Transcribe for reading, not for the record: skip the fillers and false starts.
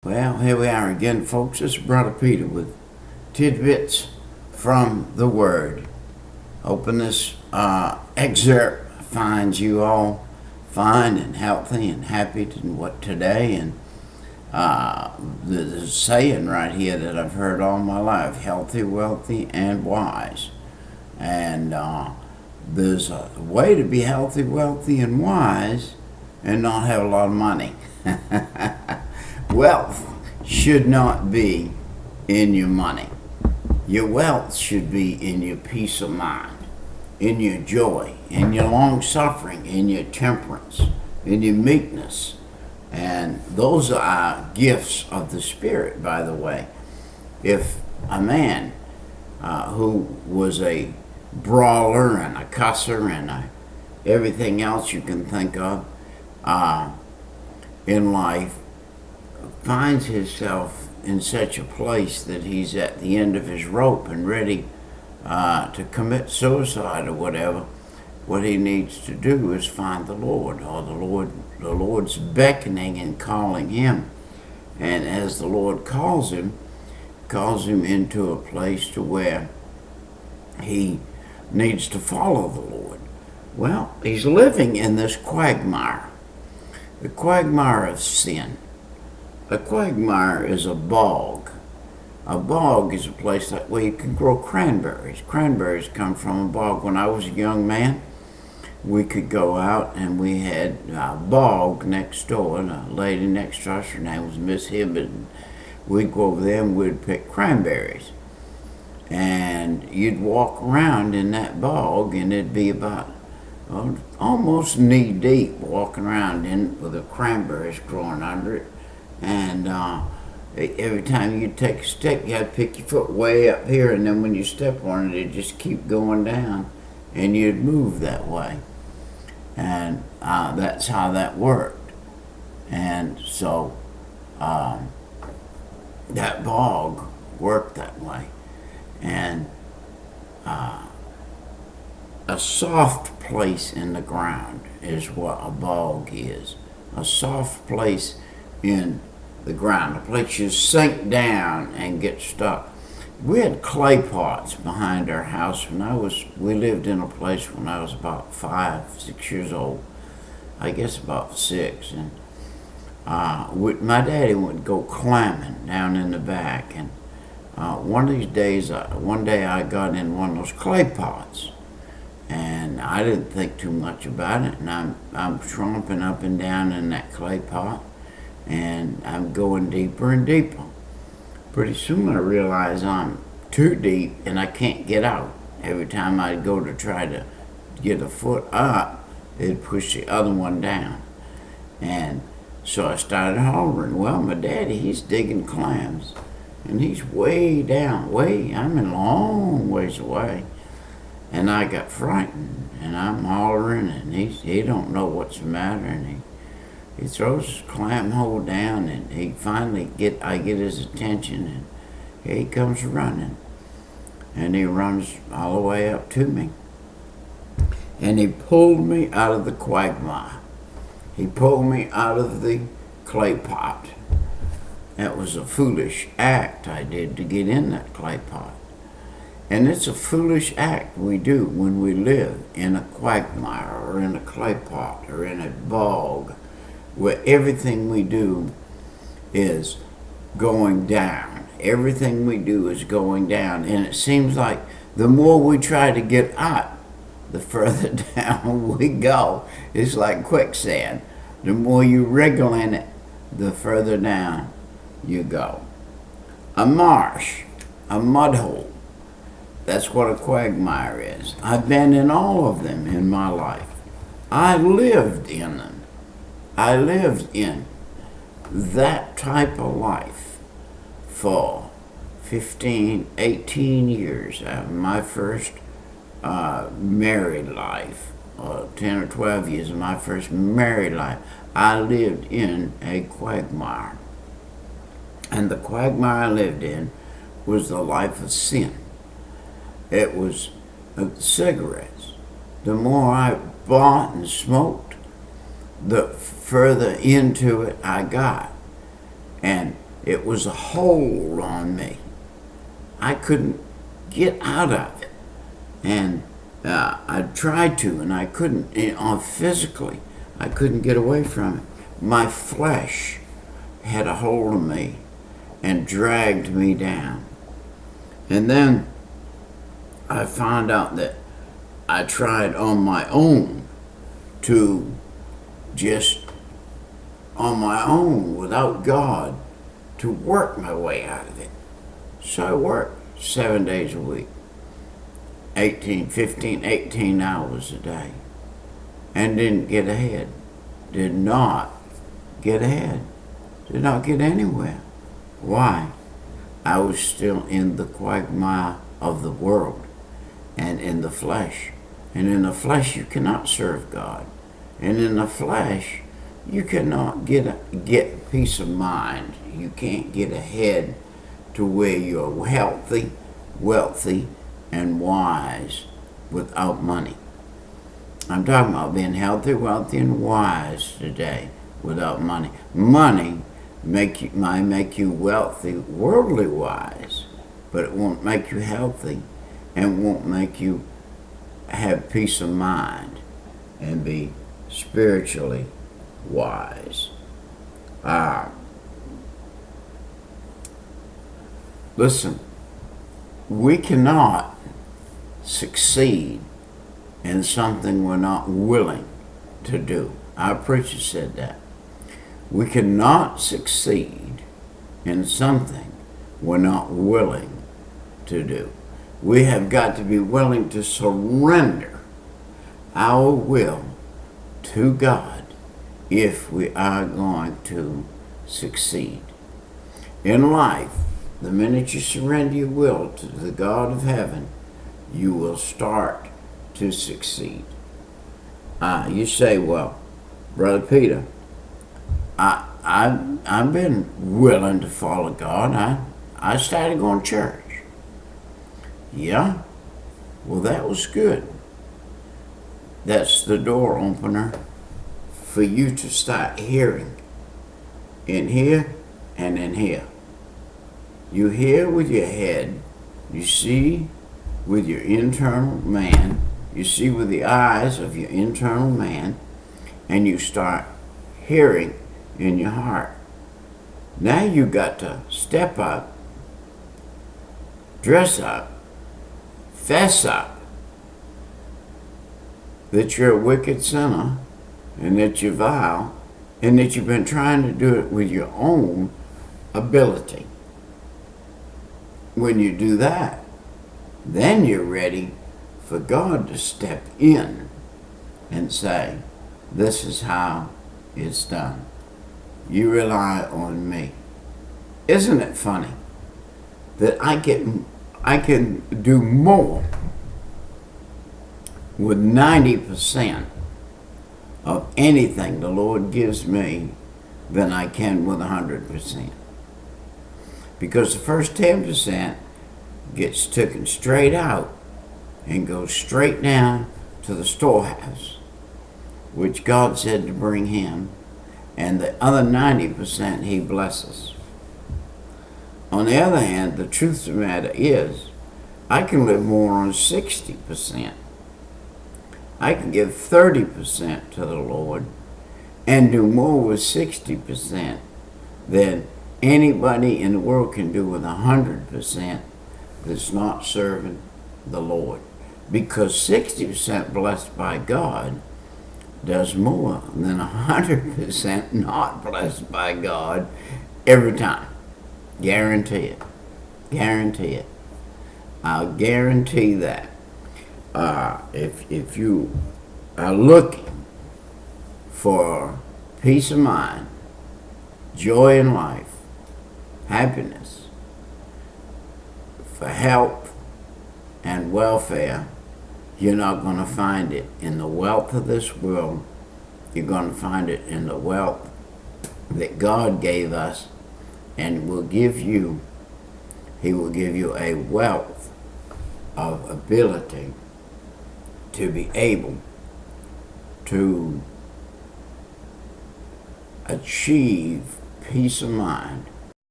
Well, here we are again, folks. This is Brother Peter with tidbits from the Word. Hoping this excerpt finds you all fine and healthy and happy today. And there's a saying right here that I've heard all my life: healthy, wealthy, and wise. And there's a way to be healthy, wealthy, and wise and not have a lot of money. Wealth should not be in your money. Your wealth should be in your peace of mind, in your joy, in your long suffering, in your temperance, in your meekness. And those are gifts of the Spirit, by the way. If a man who was a brawler and a cusser and everything else you can think of in life finds himself in such a place that he's at the end of his rope and ready to commit suicide or whatever, what he needs to do is find the Lord, or the Lord's beckoning and calling him. And as the Lord calls him into a place to where he needs to follow the Lord. Well, he's living in this quagmire, the quagmire of sin. A quagmire is a bog. A bog is a place where you can grow cranberries. Cranberries come from a bog. When I was a young man, we could go out and we had a bog next door, and a lady next to us, her name was Miss Hibbett. We'd go over there and we'd pick cranberries. And you'd walk around in that bog and it'd be about almost knee deep walking around with the cranberries growing under it. And every time you take a step, you had to pick your foot way up here, and then when you step on it, it'd just keep going down, and you'd move that way. And that's how that worked. And so that bog worked that way. And a soft place in the ground is what a bog is. A soft place in the ground, a place you sink down and get stuck. We had clay pots behind our house we lived in a place when I was about 5, 6 years old. I guess about 6. And my daddy would go clamming down in the back. And one day I got in one of those clay pots. And I didn't think too much about it. And I'm tromping up and down in that clay pot. And I'm going deeper and deeper. Pretty soon I realize I'm too deep and I can't get out. Every time I go to try to get a foot up, it'd push the other one down. And so I started hollering, well, my daddy, he's digging clams. And he's way down, I'm a long ways away. And I got frightened, and I'm hollering, and he don't know what's the matter, and he throws his clam hole down, and he finally I get his attention, and here he comes running. And he runs all the way up to me. And he pulled me out of the quagmire. He pulled me out of the clay pot. That was a foolish act I did to get in that clay pot. And it's a foolish act we do when we live in a quagmire or in a clay pot or in a bog, where everything we do is going down. Everything we do is going down. And it seems like the more we try to get up, the further down we go. It's like quicksand. The more you wriggle in it, the further down you go. A marsh, a mud hole. That's what a quagmire is. I've been in all of them in my life. I lived in them. I lived in that type of life for 15, 18 years after my first married life, 10 or 12 years of my first married life. I lived in a quagmire. And the quagmire I lived in was the life of sin. It was cigarettes. The more I bought and smoked, the further into it I got. And It was a hold on me. I couldn't get out of it. And I tried to, and I couldn't. Physically, I couldn't get away from it. My flesh had a hold of me and dragged me down. And then I found out that I tried on my own to just on my own without God to work my way out of it. So I worked 7 days a week, 18 hours a day, and didn't get ahead. Did not get ahead. Did not get anywhere. Why? I was still in the quagmire of the world and in the flesh. And in the flesh you cannot serve God. And in the flesh you cannot get peace of mind. You can't get ahead to where you're healthy, wealthy, and wise without money. I'm talking about being healthy, wealthy, and wise today without money. Money might make you wealthy, worldly wise, but it won't make you healthy and won't make you have peace of mind and be spiritually wise. Listen, we cannot succeed in something we're not willing to do. Our preacher said that. We cannot succeed in something we're not willing to do. We have got to be willing to surrender our will to God if we are going to succeed. In life, the minute you surrender your will to the God of heaven, you will start to succeed. You say, well, Brother Peter, I've been willing to follow God. I started going to church. Yeah? Well, that was good. That's the door opener for you to start hearing in here and in here. You hear with your head, you see with your internal man, you see with the eyes of your internal man, and you start hearing in your heart. Now you got to step up, dress up, fess up that you're a wicked sinner and that you're vile and that you've been trying to do it with your own ability. When you do that, then you're ready for God to step in and say, this is how it's done. You rely on me. Isn't it funny that I can do more with 90% of anything the Lord gives me than I can with 100%. Because the first 10% gets taken straight out and goes straight down to the storehouse, which God said to bring him, and the other 90% he blesses. On the other hand, the truth of the matter is, I can live more on 60%. I can give 30% to the Lord and do more with 60% than anybody in the world can do with 100% that's not serving the Lord. Because 60% blessed by God does more than 100% not blessed by God every time. Guarantee it. Guarantee it. I'll guarantee that. If you are looking for peace of mind, joy in life, happiness, for health and welfare, you're not going to find it in the wealth of this world. You're going to find it in the wealth that God gave us and will give you. He will give you a wealth of ability to be able to achieve peace of mind